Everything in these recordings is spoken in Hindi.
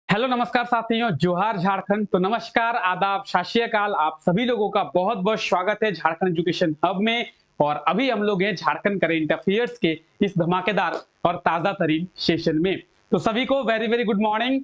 हेलो नमस्कार साथियों, जोहार झारखंड। तो नमस्कार, आदाब, सत श्री अकाल। आप सभी लोगों का बहुत बहुत स्वागत है झारखंड एजुकेशन हब में। और अभी हम लोग हैं झारखंड करेंट अफेयर्स के इस धमाकेदार और ताजा तरीन सेशन में। तो सभी को वेरी वेरी गुड मॉर्निंग।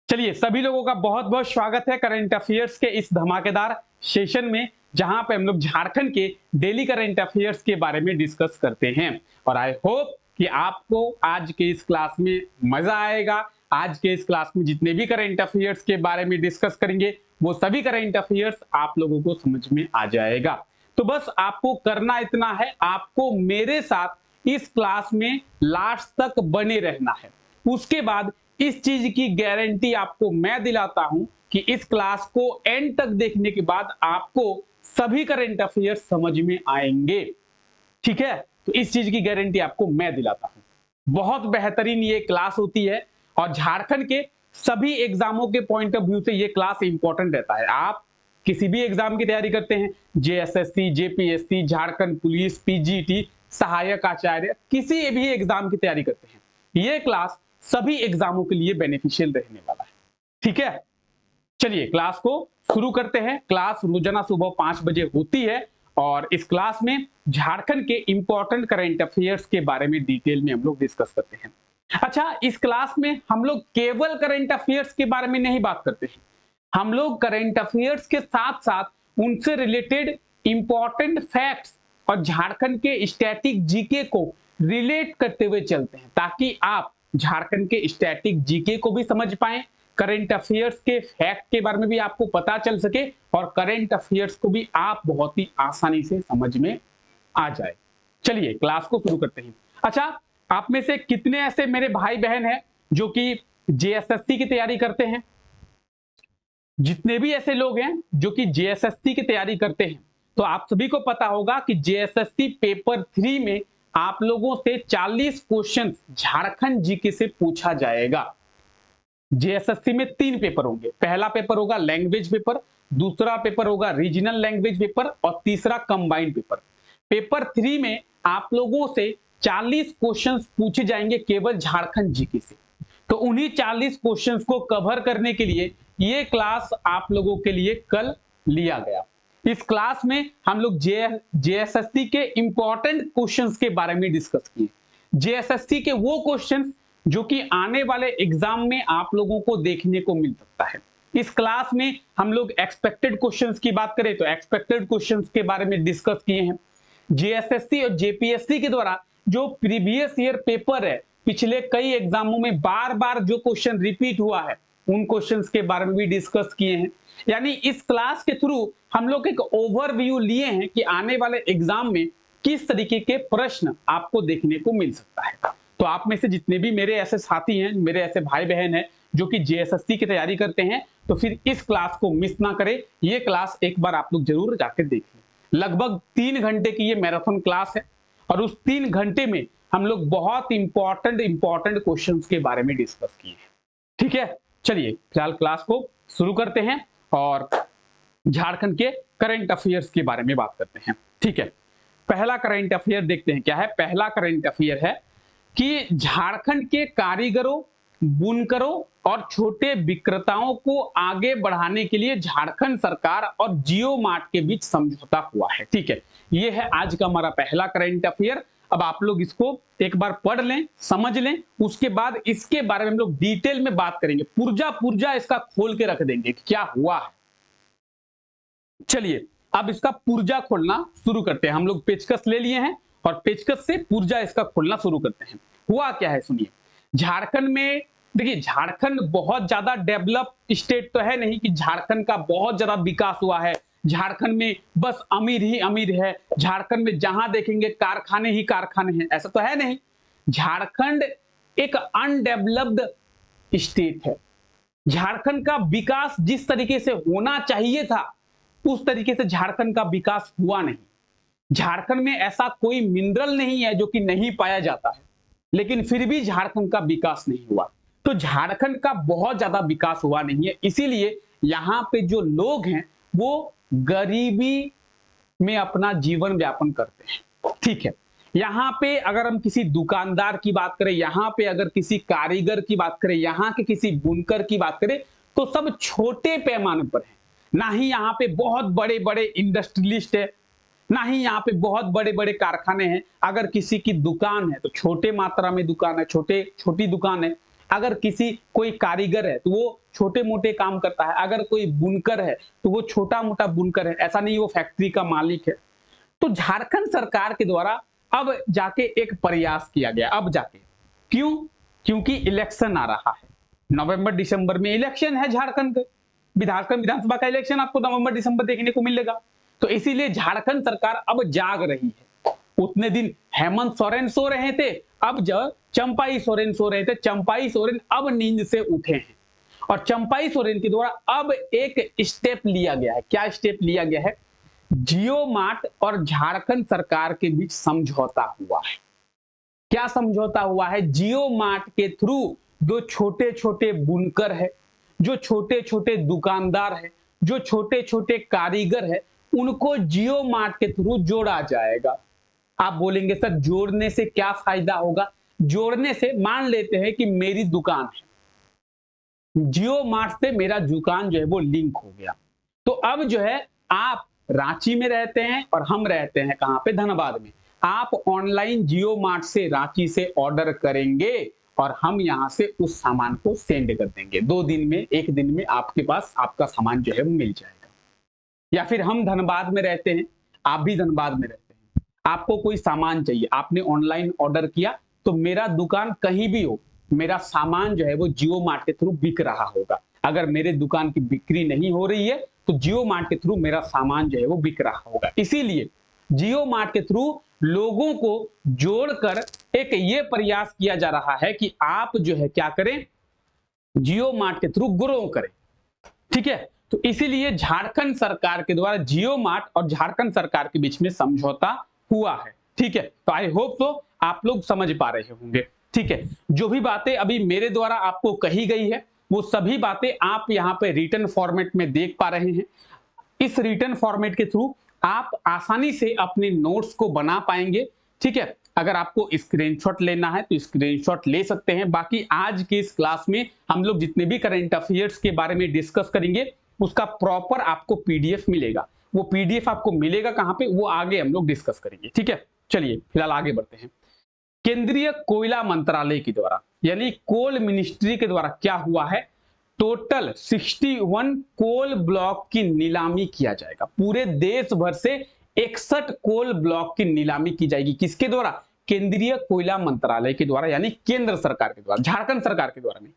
चलिए, सभी लोगों का बहुत बहुत स्वागत है करेंट अफेयर्स के इस धमाकेदार सेशन में, जहां पे हम लोग झारखंड के डेली करेंट अफेयर्स के बारे में डिस्कस करते हैं। और आई होप कि आपको आज के इस क्लास में मजा आएगा। आज के इस क्लास में जितने भी करेंट अफेयर्स के बारे में डिस्कस करेंगे, वो सभी करेंट अफेयर्स आप लोगों को समझ में आ जाएगा। तो बस आपको करना इतना है, आपको मेरे साथ इस क्लास में लास्ट तक बने रहना है। उसके बाद इस चीज की गारंटी आपको मैं दिलाता हूं कि इस क्लास को एंड तक देखने के बाद आपको सभी करंट अफेयर्स समझ में आएंगे। ठीक है, तो इस चीज की गारंटी आपको मैं दिलाता हूं। बहुत बेहतरीन ये क्लास होती है और झारखंड के सभी एग्जामों के पॉइंट ऑफ व्यू से ये क्लास इंपॉर्टेंट रहता है। आप किसी भी एग्जाम की तैयारी करते हैं, JSSC, JPSC, Jharkhand police, PGT, सहायक आचार्य, किसी भी एग्जाम की तैयारी करते हैं, ये क्लास सभी एग्जामों के लिए बेनिफिशियल रहने वाला है। ठीक है, चलिए क्लास को शुरू करते हैं। क्लास रोजाना सुबह 5 बजे होती है और इस क्लास में झारखंड के इंपॉर्टेंट करेंट अफेयर्स के बारे में डिटेल में हम लोग डिस्कस करते हैं। अच्छा, इस क्लास में हम लोग केवल करेंट अफेयर्स के बारे में नहीं बात करते हैं, हम लोग करेंट अफेयर्स के साथ साथ उनसे रिलेटेड इंपॉर्टेंट फैक्ट्स और झारखंड के स्टैटिक जीके को रिलेट करते हुए चलते हैं, ताकि आप झारखंड के स्टैटिक जीके को भी समझ पाए, करंट अफेयर्स के फैक्ट के बारे में भी आपको पता चल सके और करंट अफेयर्स को भी आप बहुत ही आसानी से समझ में आ जाए। चलिए क्लास को शुरू करते हैं। अच्छा, आप में से कितने ऐसे मेरे भाई बहन हैं जो कि जेएसएससी की तैयारी करते हैं? जितने भी ऐसे लोग हैं जो कि जेएसएससी की तैयारी करते हैं, तो आप सभी को पता होगा कि जेएसएससी पेपर 3 में आप लोगों से 40 क्वेश्चन झारखंड जीके से पूछा जाएगा। जेएसएससी में 3 पेपर होंगे। पहला पेपर होगा लैंग्वेज पेपर, दूसरा पेपर होगा रीजनल लैंग्वेज पेपर और तीसरा कंबाइंड पेपर। पेपर 3 में आप लोगों से 40 क्वेश्चंस पूछे जाएंगे केवल झारखंड जीके से। तो उन्हीं 40 क्वेश्चंस को कवर करने के लिए ये क्लास आप लोगों के लिए कल लिया गया। इस क्लास में हम लोग जेएसएससी के इंपॉर्टेंट क्वेश्चंस के बारे में डिस्कस किए। जेएसएससी के वो क्वेश्चंस जो कि आने वाले एग्जाम में आप लोगों को देखने को मिल सकता है। इस क्लास में हम लोग एक्सपेक्टेड क्वेश्चंस की बात करें तो एक्सपेक्टेड क्वेश्चंस के बारे में डिस्कस किए हैं। जेएसएससी और जेपीएससी के द्वारा जो प्रीवियस ईयर पेपर है, पिछले कई एग्जामों में बार बार जो क्वेश्चन रिपीट हुआ है, उन क्वेश्चंस के बारे में भी डिस्कस किए हैं। यानी इस क्लास के थ्रू हम लोग एक ओवरव्यू लिए हैं कि आने वाले एग्जाम में किस तरीके के प्रश्न आपको देखने को मिल सकता है। तो आप में से जितने भी मेरे ऐसे साथी हैं, मेरे ऐसे भाई बहन हैं जो कि जेएसएससी की तैयारी करते हैं, तो फिर इस क्लास को मिस ना करें। ये क्लास एक बार आप लोग जरूर जाकर देख लें। लगभग 3 घंटे की ये मैराथन क्लास है और उस 3 घंटे में हम लोग बहुत इंपॉर्टेंट क्वेश्चंस के बारे में डिस्कस किए हैं। ठीक है, चलिए फिलहाल क्लास को शुरू करते हैं और झारखंड के करंट अफेयर्स के बारे में बात करते हैं। ठीक है, पहला करंट अफेयर देखते हैं क्या है। पहला करंट अफेयर है कि झारखंड के कारीगरों, बुनकरों और छोटे विक्रेताओं को आगे बढ़ाने के लिए झारखंड सरकार और जियो मार्ट के बीच समझौता हुआ है। ठीक है, ये है आज का हमारा पहला करंट अफेयर। अब आप लोग इसको एक बार पढ़ लें, समझ लें, उसके बाद इसके बारे में हम लोग डिटेल में बात करेंगे। पुर्जा पुर्जा इसका खोल के रख देंगे कि क्या हुआ है। चलिए अब इसका पुर्जा खोलना शुरू करते हैं। हम लोग पेचकस ले लिए हैं और पेचकस से पुर्जा इसका खोलना शुरू करते हैं। हुआ क्या है सुनिए। झारखंड में देखिए, झारखंड बहुत ज्यादा डेवलप स्टेट तो है नहीं कि झारखंड का बहुत ज्यादा विकास हुआ है। झारखंड में बस अमीर ही अमीर है, झारखंड में जहां देखेंगे कारखाने ही कारखाने हैं, ऐसा तो है नहीं। झारखंड एक अनडेवलप्ड स्टेट है। झारखंड का विकास जिस तरीके से होना चाहिए था, उस तरीके से झारखंड का विकास हुआ नहीं। झारखंड में ऐसा कोई मिनरल नहीं है जो कि नहीं पाया जाता है, लेकिन फिर भी झारखंड का विकास नहीं हुआ। तो झारखंड का बहुत ज्यादा विकास हुआ नहीं है, इसीलिए यहां पे जो लोग हैं वो गरीबी में अपना जीवन यापन करते हैं। ठीक है, यहाँ पे अगर हम किसी दुकानदार की बात करें, यहाँ पे अगर किसी कारीगर की बात करें, यहाँ के किसी बुनकर की बात करें, तो सब छोटे पैमाने पर है। ना ही यहाँ पे बहुत बड़े बड़े इंडस्ट्रियलिस्ट है, ना ही यहाँ पे बहुत बड़े बड़े कारखाने हैं। अगर किसी की दुकान है तो छोटे मात्रा में दुकान है, छोटी दुकान है। अगर किसी कोई कारीगर है तो वो छोटे मोटे काम करता है, अगर कोई बुनकर है तो वो छोटा मोटा बुनकर है, ऐसा नहीं वो फैक्ट्री का मालिक है। तो झारखंड सरकार के द्वारा अब जाके एक प्रयास किया गया, अब जाके क्यों? क्योंकि इलेक्शन आ रहा है, नवंबर दिसंबर में इलेक्शन है झारखंड का, विधानसभा का इलेक्शन आपको नवंबर दिसंबर देखने को मिलेगा। तो इसीलिए झारखंड सरकार अब जाग रही है। उतने दिन हेमंत सोरेन सो रहे थे, अब जब चंपाई सोरेन सो रहे थे, चंपाई सोरेन अब नींद से उठे हैं और चंपाई सोरेन के द्वारा अब एक स्टेप लिया गया है। क्या स्टेप लिया गया है? जियो मार्ट और झारखंड सरकार के बीच समझौता हुआ है। क्या समझौता हुआ है? जियो मार्ट के थ्रू जो छोटे छोटे बुनकर है, जो छोटे छोटे दुकानदार है, जो छोटे छोटे कारीगर है, उनको जियो मार्ट के थ्रू जोड़ा जाएगा। आप बोलेंगे सर जोड़ने से क्या फायदा होगा? जोड़ने से मान लेते हैं कि मेरी दुकान है, जियो मार्ट से मेरा दुकान जो है वो लिंक हो गया, तो अब जो है आप रांची में रहते हैं और हम रहते हैं कहां पे? धनबाद में। आप ऑनलाइन जियो मार्ट से रांची से ऑर्डर करेंगे और हम यहां से उस सामान को सेंड कर देंगे। 2 दिन में, 1 दिन में आपके पास आपका सामान जो है वो मिल जाएगा। या फिर हम धनबाद में रहते हैं, आप भी धनबाद में रहते हैं, आपको कोई सामान चाहिए, आपने ऑनलाइन ऑर्डर किया, तो मेरा दुकान कहीं भी हो, मेरा सामान जो है वो जियो मार्ट के थ्रू बिक रहा होगा। अगर मेरे दुकान की बिक्री नहीं हो रही है तो जियो मार्ट के थ्रू मेरा सामान जो है वो बिक रहा होगा। इसीलिए जियो मार्ट के थ्रू लोगों को जोड़कर एक ये प्रयास किया जा रहा है कि आप जो है क्या करें? जियो मार्ट के थ्रू ग्रो करें। ठीक है, तो इसीलिए झारखंड सरकार के द्वारा जियो मार्ट और झारखंड सरकार के बीच में समझौता हुआ है। ठीक है, तो आई होप तो आप लोग समझ पा रहे होंगे। ठीक है, जो भी बातें अभी मेरे द्वारा आपको कही गई है वो सभी बातें आप यहाँ पे रिटन फॉर्मेट में देख पा रहे हैं। इस रिटन फॉर्मेट के थ्रू आप आसानी से अपने नोट्स को बना पाएंगे। ठीक है, अगर आपको स्क्रीनशॉट लेना है तो स्क्रीनशॉट ले सकते हैं। बाकी आज की इस क्लास में हम लोग जितने भी करंट अफेयर्स के बारे में डिस्कस करेंगे उसका प्रॉपर आपको पीडीएफ मिलेगा। वो पीडीएफ आपको मिलेगा कहां पे, वो आगे हम लोग डिस्कस करेंगे। ठीक है, चलिए फिलहाल आगे बढ़ते हैं। केंद्रीय कोयला मंत्रालय के द्वारा यानी कोल मिनिस्ट्री के द्वारा क्या हुआ है? टोटल 61 कोल ब्लॉक की नीलामी किया जाएगा। पूरे देश भर से 61 कोल ब्लॉक की नीलामी की जाएगी। किसके द्वारा? केंद्रीय कोयला मंत्रालय के द्वारा, यानी केंद्र सरकार के द्वारा, झारखंड सरकार के द्वारा नहीं,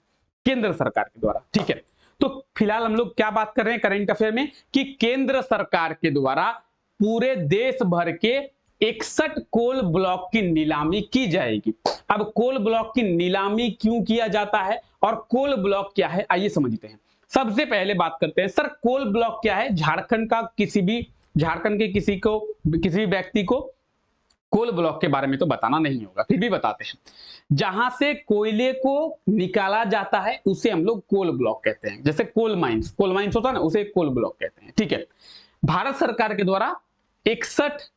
केंद्र सरकार के द्वारा। ठीक है, तो फिलहाल हम लोग क्या बात कर रहे हैं करंट अफेयर में कि केंद्र सरकार के द्वारा पूरे देश भर के 61 कोल ब्लॉक की नीलामी की जाएगी। अब कोल ब्लॉक की नीलामी क्यों किया जाता है और कोल ब्लॉक क्या है, आइए समझते हैं। सबसे पहले बात करते हैं सर कोल ब्लॉक क्या है। झारखंड के किसी भी व्यक्ति को कोल ब्लॉक के बारे में तो बताना नहीं होगा, फिर भी बताते हैं। जहां से कोयले को निकाला जाता है उसे हम लोग कोल ब्लॉक कहते हैं। जैसे कोल माइंस होता है ना, उसे कोल ब्लॉक कहते हैं। ठीक है, भारत सरकार के द्वारा 61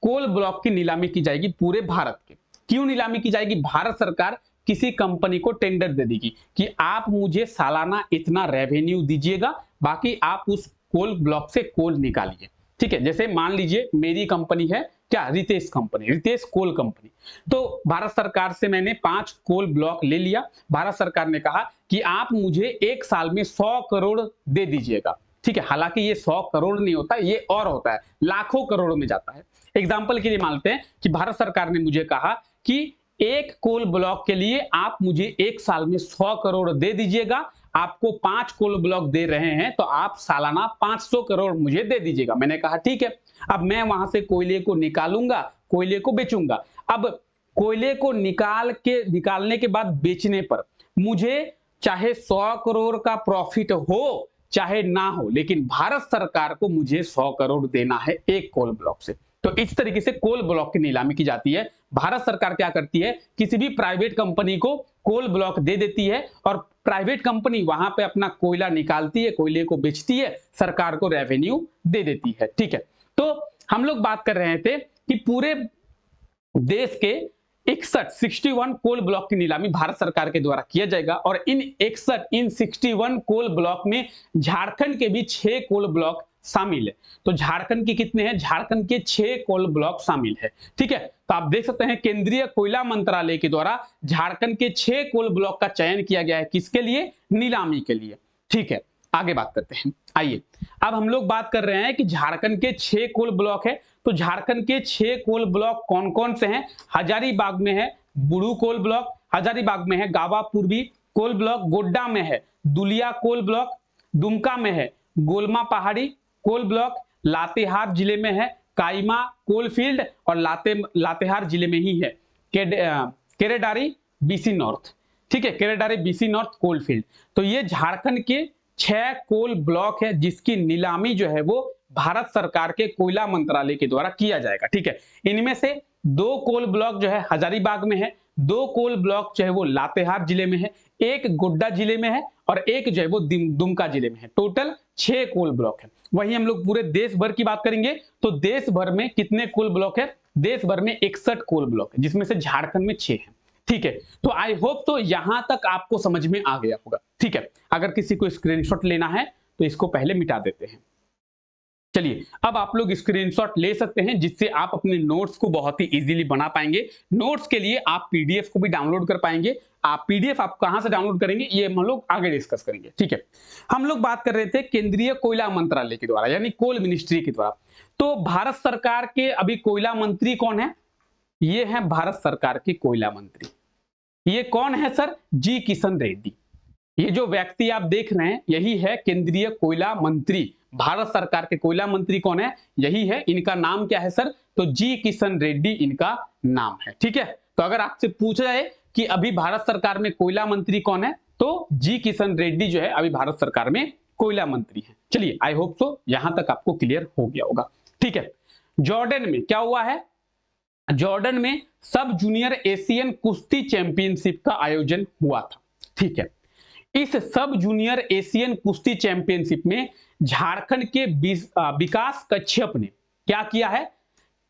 कोल ब्लॉक की नीलामी की जाएगी पूरे भारत के। क्यों नीलामी की जाएगी? भारत सरकार किसी कंपनी को टेंडर दे देगी कि आप मुझे सालाना इतना रेवेन्यू दीजिएगा, बाकी आप उस कोल ब्लॉक से कोल निकालिए। ठीक है, जैसे मान लीजिए मेरी कंपनी है क्या, रितेश कोल कंपनी। तो भारत सरकार से मैंने 5 कोल ब्लॉक ले लिया। भारत सरकार ने कहा कि आप मुझे 1 साल में 100 करोड़ दे दीजिएगा। ठीक है, हालांकि ये 100 करोड़ नहीं होता, ये और होता है, लाखों करोड़ों में जाता है। एग्जाम्पल के लिए मानते हैं कि भारत सरकार ने मुझे कहा कि 1 कोल ब्लॉक के लिए आप मुझे 1 साल में 100 करोड़ दे दीजिएगा। आपको 5 कोल ब्लॉक दे रहे हैं तो आप सालाना 500 करोड़ मुझे दे दीजिएगा। मैंने कहा ठीक है। अब मैं वहां से कोयले को निकालूंगा, कोयले को बेचूंगा। अब कोयले को निकालने के बाद बेचने पर मुझे चाहे 100 करोड़ का प्रॉफिट हो चाहे ना हो, लेकिन भारत सरकार को मुझे 100 करोड़ देना है 1 कोल ब्लॉक से। तो इस तरीके से कोल ब्लॉक की नीलामी की जाती है। भारत सरकार क्या करती है, किसी भी प्राइवेट कंपनी को कोल ब्लॉक दे देती है और प्राइवेट कंपनी वहां पे अपना कोयला निकालती है, कोयले को बेचती है, सरकार को रेवेन्यू दे देती है। ठीक है, तो हम लोग बात कर रहे थे कि पूरे देश के 61 कोल ब्लॉक की नीलामी भारत सरकार के द्वारा किया जाएगा और इन 61 कोल ब्लॉक में झारखंड के भी 6 कोल ब्लॉक शामिल है। तो झारखंड के कितने हैं? झारखंड के 6 कोल ब्लॉक शामिल है। ठीक है, तो आप देख सकते हैं केंद्रीय कोयला मंत्रालय के द्वारा झारखंड के 6 कोल ब्लॉक का चयन किया गया है। किसके लिए? नीलामी के लिए। ठीक है, आगे बात करते हैं। आइए अब हम लोग बात कर रहे हैं कि झारखंड के 6 कोल ब्लॉक है। तो झारखंड के 6 कोल ब्लॉक कौन कौन से हैं? हजारीबाग में है बुढ़ू कोल ब्लॉक, हजारीबाग में है गावा पूर्वी कोल ब्लॉक, गोड्डा में है दुलिया कोल ब्लॉक, दुमका में है गोलमा पहाड़ी कोल ब्लॉक, लातेहार जिले में है काइमा कोल फील्ड और लातेहार जिले में ही है केरेडारी बीसी नॉर्थ। ठीक है, Keredari BC north coal field. तो ये झारखंड के 6 कोल ब्लॉक है जिसकी नीलामी जो है वो भारत सरकार के कोयला मंत्रालय के द्वारा किया जाएगा। ठीक है, इनमें से 2 कोल ब्लॉक जो है हजारीबाग में है, 2 कोल ब्लॉक जो है वो लातेहार जिले में है, एक गोड्डा जिले में है और एक जो है वो दुमका जिले में है। टोटल 6 कोल ब्लॉक है। वही हम लोग पूरे देश भर की बात करेंगे तो देश भर में कितने कोल ब्लॉक है? देश भर में 61 कोल ब्लॉक है जिसमें से झारखंड में 6 है। ठीक है, तो आई होप तो यहां तक आपको समझ में आ गया होगा। ठीक है, अगर किसी को स्क्रीनशॉट लेना है तो इसको पहले मिटा देते हैं। चलिए अब आप लोग स्क्रीनशॉट ले सकते हैं जिससे आप अपने नोट्स को बहुत ही इजीली बना पाएंगे। नोट्स के लिए आप पीडीएफ को भी डाउनलोड कर पाएंगे। आप पीडीएफ आप कहां से डाउनलोड करेंगे ये हम लोग आगे डिस्कस करेंगे। ठीक है, हम लोग बात कर रहे थे केंद्रीय कोयला मंत्रालय के द्वारा यानी कोल मिनिस्ट्री के द्वारा। तो भारत सरकार के अभी कोयला मंत्री कौन है? ये है भारत सरकार के कोयला मंत्री। ये कौन है सर? जी किशन रेड्डी। ये जो व्यक्ति आप देख रहे हैं यही है केंद्रीय कोयला मंत्री। भारत सरकार के कोयला मंत्री कौन है? यही है। इनका नाम क्या है सर? तो जी किशन रेड्डी इनका नाम है। ठीक है, तो अगर आपसे पूछा जाए कि अभी भारत सरकार में कोयला मंत्री कौन है तो जी किशन रेड्डी जो है अभी भारत सरकार में कोयला मंत्री है। चलिए आई होप सो यहां तक आपको क्लियर हो गया होगा। ठीक है, जॉर्डन में क्या हुआ है? जॉर्डन में सब जूनियर एशियन कुश्ती चैंपियनशिप का आयोजन हुआ था। ठीक है, इस सब जूनियर एशियन कुश्ती चैंपियनशिप में झारखंड के विकास कश्यप ने क्या किया है?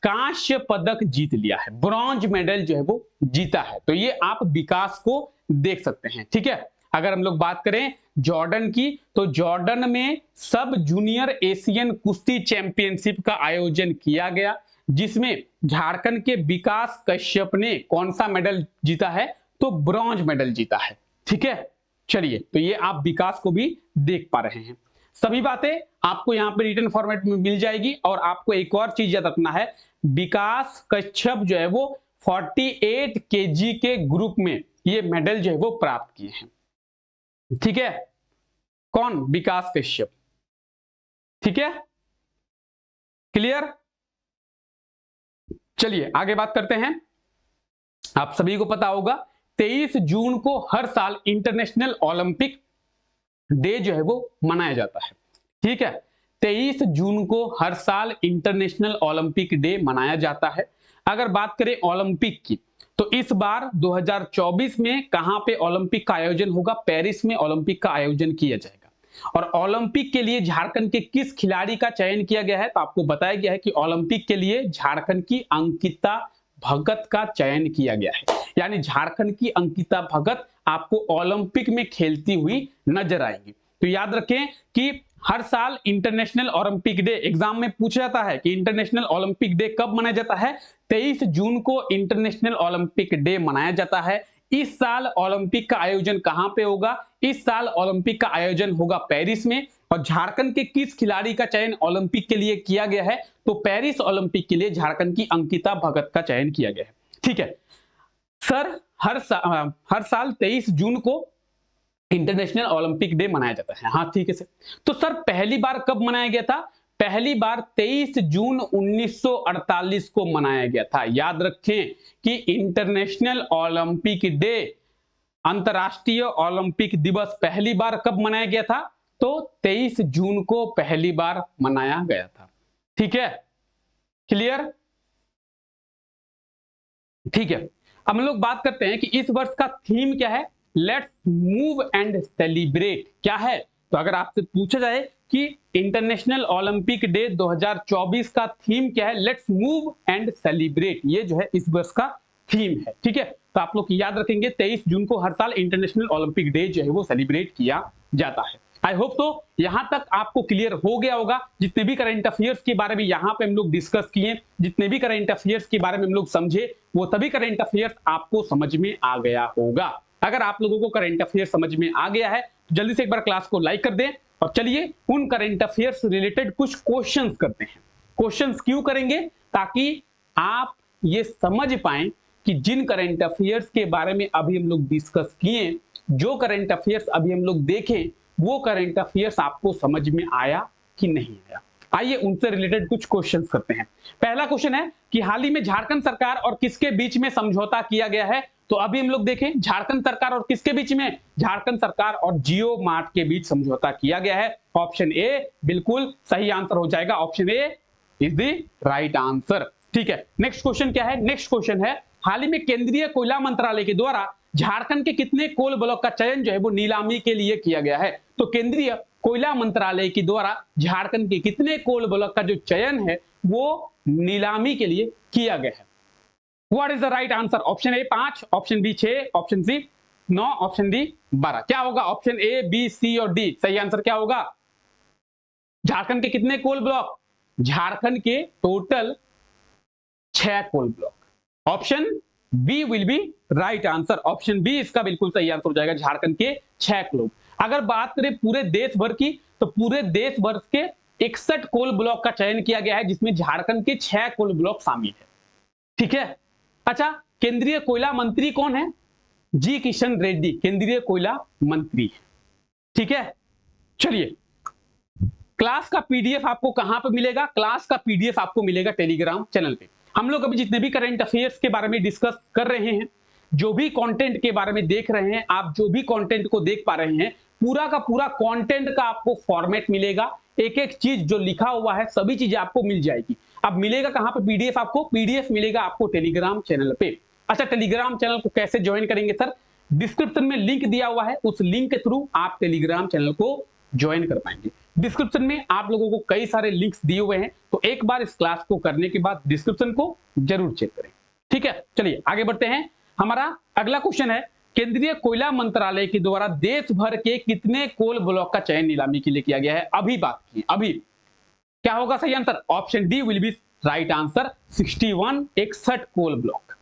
कांस्य पदक जीत लिया है, ब्रॉन्ज मेडल जो है वो जीता है। तो ये आप विकास को देख सकते हैं। ठीक है, अगर हम लोग बात करें जॉर्डन की तो जॉर्डन में सब जूनियर एशियन कुश्ती चैंपियनशिप का आयोजन किया गया जिसमें झारखंड के विकास कश्यप ने कौन सा मेडल जीता है? तो ब्रॉन्ज मेडल जीता है। ठीक है, चलिए तो ये आप विकास को भी देख पा रहे हैं। सभी बातें आपको यहाँ पे रिटन फॉर्मेट में मिल जाएगी और आपको एक और चीज याद रखना है, विकास कश्यप जो है वो 48 केजी के ग्रुप में ये मेडल जो है वो प्राप्त किए हैं। ठीक है, कौन? विकास कश्यप। ठीक है, क्लियर? चलिए आगे बात करते हैं। आप सभी को पता होगा 23 जून को हर साल इंटरनेशनल ओलंपिक डे जो है वो मनाया जाता है। ठीक है, 23 जून को हर साल इंटरनेशनल ओलंपिक डे मनाया जाता है। अगर बात करें ओलंपिक की तो इस बार 2024 में कहां पे ओलंपिक का आयोजन होगा? पेरिस में ओलंपिक का आयोजन किया जाएगा। और ओलंपिक के लिए झारखंड के किस खिलाड़ी का चयन किया गया है? तो आपको बताया गया है कि ओलंपिक के लिए झारखंड की अंकिता भगत का चयन किया गया है। यानी झारखंड की अंकिता भगत आपको ओलंपिक में खेलती हुई नजर आएंगी। तो याद रखें कि हर साल इंटरनेशनल ओलंपिक डे एग्जाम में पूछा जाता है कि इंटरनेशनल ओलंपिक डे कब मनाया जाता है? 23 जून को इंटरनेशनल ओलंपिक डे मनाया जाता है। इस साल ओलंपिक का आयोजन कहां पे होगा? इस साल ओलंपिक का आयोजन होगा पेरिस में। और झारखंड के किस खिलाड़ी का चयन ओलंपिक के लिए किया गया है? तो पेरिस ओलंपिक के लिए झारखंड की अंकिता भगत का चयन किया गया है। ठीक है सर, हर साल 23 जून को इंटरनेशनल ओलंपिक डे मनाया जाता है। हाँ ठीक है सर। तो सर पहली बार कब मनाया गया था? पहली बार 23 जून 1948 को मनाया गया था। याद रखें कि इंटरनेशनल ओलंपिक डे, अंतरराष्ट्रीय ओलंपिक दिवस पहली बार कब मनाया गया था? तो 23 जून को पहली बार मनाया गया था। ठीक है, क्लियर? ठीक है, अब हम लोग बात करते हैं कि इस वर्ष का थीम क्या है। लेट्स मूव एंड सेलिब्रेट क्या है? तो अगर आपसे पूछा जाए कि इंटरनेशनल ओलंपिक डे 2024 का थीम क्या है, लेट्स मूव एंड सेलिब्रेट, ये जो है इस वर्ष का थीम है। ठीक है, तो आप लोग याद रखेंगे 23 जून को हर साल इंटरनेशनल ओलंपिक डे जो है वो सेलिब्रेट किया जाता है। आई होप तो यहां तक आपको क्लियर हो गया होगा। जितने भी करंट अफेयर्स के बारे में यहां पे हम लोग डिस्कस किए, जितने भी करंट अफेयर्स के बारे में हम लोग समझे, वो सभी करंट अफेयर्स आपको समझ में आ गया होगा। अगर आप लोगों को करंट अफेयर समझ में आ गया है तो जल्दी से एक बार क्लास को लाइक कर दें और चलिए उन करंट अफेयर्स से रिलेटेड कुछ क्वेश्चंस करते हैं। क्वेश्चंस क्यों करेंगे? ताकि आप ये समझ पाएं कि जिन करंट अफेयर्स के बारे में अभी हम लोग डिस्कस किए, जो करंट अफेयर्स अभी हम लोग देखें, वो करंट अफेयर्स आपको समझ में आया कि नहीं आया। आइए उनसे रिलेटेड कुछ क्वेश्चंस करते हैं। पहला क्वेश्चन है कि हाल ही में झारखंड सरकार और किसके बीच में समझौता किया गया है? तो अभी हम लोग देखें, झारखंड सरकार और किसके बीच में? झारखंड सरकार और जियो मार्ट के बीच समझौता किया गया है। ऑप्शन ए बिल्कुल सही आंसर हो जाएगा। Option A is the right answer. ठीक है, नेक्स्ट क्वेश्चन क्या है? नेक्स्ट क्वेश्चन है, हाल ही में केंद्रीय कोयला मंत्रालय के द्वारा झारखंड के कितने कोल ब्लॉक का चयन जो है वो नीलामी के लिए किया गया है? तो केंद्रीय कोयला मंत्रालय के द्वारा झारखंड के कितने कोल ब्लॉक का जो चयन है वो नीलामी के लिए किया गया है? What is the right answer? Option A 5, option B 6, option C 9, option D 12। क्या होगा? ऑप्शन ए, बी, सी और डी सही आंसर क्या होगा? झारखंड के कितने कोल ब्लॉक? झारखंड के total 6 coal block. Option B will be right answer. Option B इसका बिल्कुल सही आंसर हो जाएगा, झारखंड के 6 कोल। अगर बात करें पूरे देश भर की, तो पूरे देश भर के 61 कोल ब्लॉक का चयन किया गया है, जिसमें झारखंड के 6 कोल ब्लॉक शामिल है। ठीक है, अच्छा, केंद्रीय कोयला मंत्री कौन है? जी किशन रेड्डी केंद्रीय कोयला मंत्री। ठीक है, चलिए क्लास का पीडीएफ आपको कहां पे मिलेगा? क्लास का पीडीएफ आपको मिलेगा टेलीग्राम चैनल पे। हम लोग अभी जितने भी करंट अफेयर्स के बारे में डिस्कस कर रहे हैं, जो भी कंटेंट के बारे में देख रहे हैं, आप जो भी कंटेंट को देख पा रहे हैं, पूरा का पूरा कंटेंट का आपको फॉर्मेट मिलेगा। एक एक चीज जो लिखा हुआ है सभी चीजें आपको मिल जाएगी। अब मिलेगा कहां पे पीडीएफ? आपको पीडीएफ मिलेगा आपको टेलीग्राम चैनल पे। अच्छा, टेलीग्राम चैनल को कैसे ज्वाइन करेंगे सर? डिस्क्रिप्शन में लिंक दिया हुआ है, उस लिंक के थ्रू आप टेलीग्राम चैनल को ज्वाइन कर पाएंगे। डिस्क्रिप्शन में आप लोगों को कई सारे लिंक्स दिए हुए हैं, तो एक बार इस क्लास को करने के बाद डिस्क्रिप्शन को जरूर चेक करें। ठीक है, चलिए आगे बढ़ते हैं। हमारा अगला क्वेश्चन है, केंद्रीय कोयला मंत्रालय के द्वारा देश भर के कितने कोल ब्लॉक का चयन नीलामी के लिए किया गया है? अभी बात की, अभी क्या होगा सही answer? Option D will be right answer, 61 61 coal block.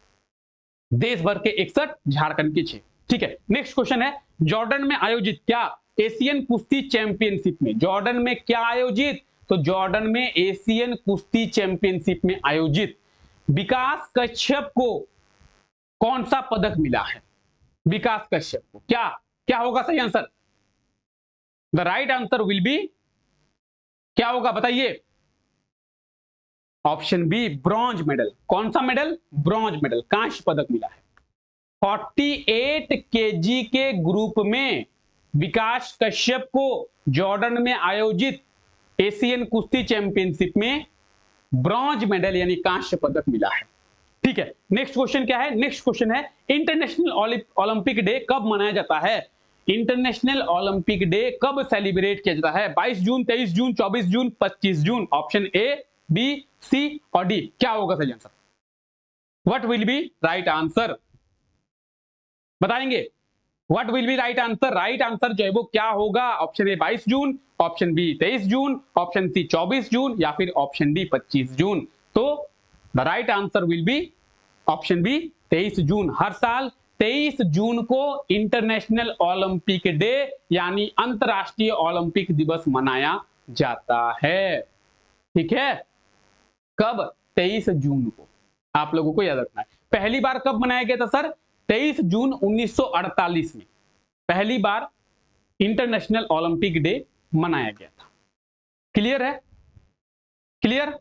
देश भर के 61, झारखंड के 6। ठीक है, नेक्स्ट क्वेश्चन है, जॉर्डन में आयोजित क्या एशियन कुश्ती चैंपियनशिप में, जॉर्डन में क्या आयोजित? तो जॉर्डन में एशियन कुश्ती चैंपियनशिप में आयोजित विकास कश्यप को कौन सा पदक मिला है? विकास कश्यप को क्या क्या होगा सही answer? The right answer will be क्या होगा बताइए? Option B bronze medal. कौन सा मेडल? ब्रॉन्ज मेडल, कांस्य पदक मिला है। 48 केजी के ग्रुप में विकास कश्यप को जॉर्डन में आयोजित एशियन कुश्ती चैंपियनशिप में ब्रॉन्ज मेडल यानी कांस्य पदक मिला है। ठीक है, नेक्स्ट क्वेश्चन क्या है? नेक्स्ट क्वेश्चन है, इंटरनेशनल ओलंपिक डे कब मनाया जाता है? इंटरनेशनल ओलंपिक डे कब सेलिब्रेट किया जाता है? 22 जून, 23 जून, 24 जून, 25 जून। ऑप्शन ए, बी, सी और डी क्या होगा सही answer? What will be right answer? बताएंगे what will be right answer? Right answer जो है वो क्या होगा? Option A 22 June, option B 23 June, option C 24 June या फिर ऑप्शन डी 25 जून। तो the right answer will be option B 23 June. हर साल 23 जून को इंटरनेशनल ओलंपिक डे यानी अंतरराष्ट्रीय ओलंपिक दिवस मनाया जाता है। ठीक है, कब? 23 जून को। आप लोगों को याद रखना है। पहली बार कब मनाया गया था सर? 23 जून 1948 में पहली बार इंटरनेशनल ओलंपिक डे मनाया गया था। क्लियर है? क्लियर?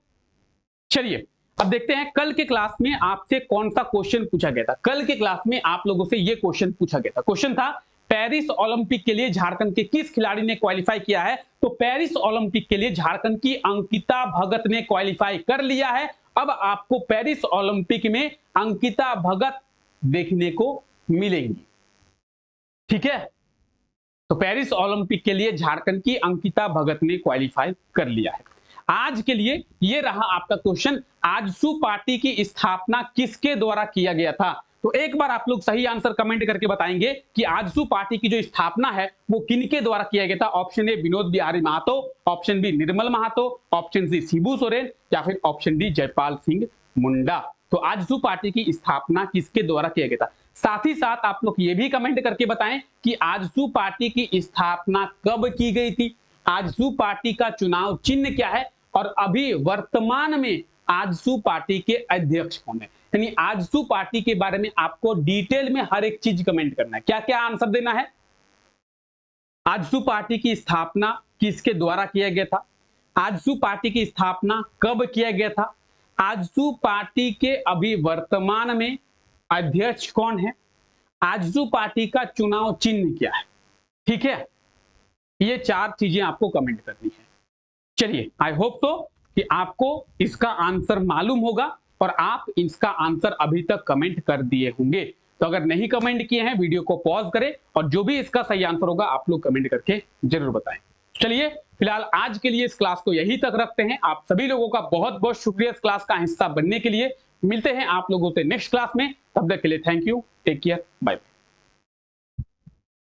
चलिए अब देखते हैं कल के क्लास में आपसे कौन सा क्वेश्चन पूछा गया था। कल के क्लास में आप लोगों से यह क्वेश्चन पूछा गया था। क्वेश्चन था, पेरिस ओलंपिक के लिए झारखंड के किस खिलाड़ी ने क्वालिफाई किया है? तो पेरिस ओलंपिक के लिए झारखंड की अंकिता भगत ने क्वालिफाई कर लिया है। अब आपको पेरिस ओलंपिक में अंकिता भगत देखने को मिलेंगी। ठीक है, तो पेरिस ओलंपिक के लिए झारखंड की अंकिता भगत ने क्वालिफाई कर लिया है। आज के लिए ये रहा आपका क्वेश्चन, आजसू पार्टी की स्थापना किसके द्वारा किया गया था? तो एक बार आप लोग सही आंसर कमेंट करके बताएंगे कि आजसू पार्टी की जो स्थापना है वो किनके द्वारा किया गया था। Option A Vinod Bihari Mahato, option B Nirmal Mahato, option C Shibu Soren या फिर ऑप्शन डी जयपाल सिंह मुंडा। तो आजसू पार्टी की स्थापना किसके द्वारा किया गया था? साथ ही साथ आप लोग ये भी कमेंट करके बताएं कि आजसू पार्टी की स्थापना कब की गई थी, आजसू पार्टी का चुनाव चिन्ह क्या है और अभी वर्तमान में आजसू पार्टी के अध्यक्ष कौन है। यानी आजसू पार्टी के बारे में आपको डिटेल में हर एक चीज कमेंट करना है। क्या क्या आंसर देना है? आजसू पार्टी की स्थापना किसके द्वारा किया गया था, आजसू पार्टी की स्थापना कब किया गया था, आजसू पार्टी के अभी वर्तमान में अध्यक्ष कौन है, आजसू पार्टी का चुनाव चिन्ह क्या है। ठीक है, ये 4 चीजें आपको कमेंट करनी है। चलिए, आई होप तो कि आपको इसका आंसर मालूम होगा और आप इसका आंसर अभी तक कमेंट कर दिए होंगे। तो अगर नहीं कमेंट किए हैं वीडियो को पॉज करें और जो भी इसका सही आंसर होगा आप लोग कमेंट करके जरूर बताएं। चलिए, फिलहाल आज के लिए इस क्लास को यहीं तक रखते हैं। आप सभी लोगों का बहुत बहुत शुक्रिया इस क्लास का हिस्सा बनने के लिए। मिलते हैं आप लोगों से नेक्स्ट क्लास में, तब तक के लिए thank you, take care, bye.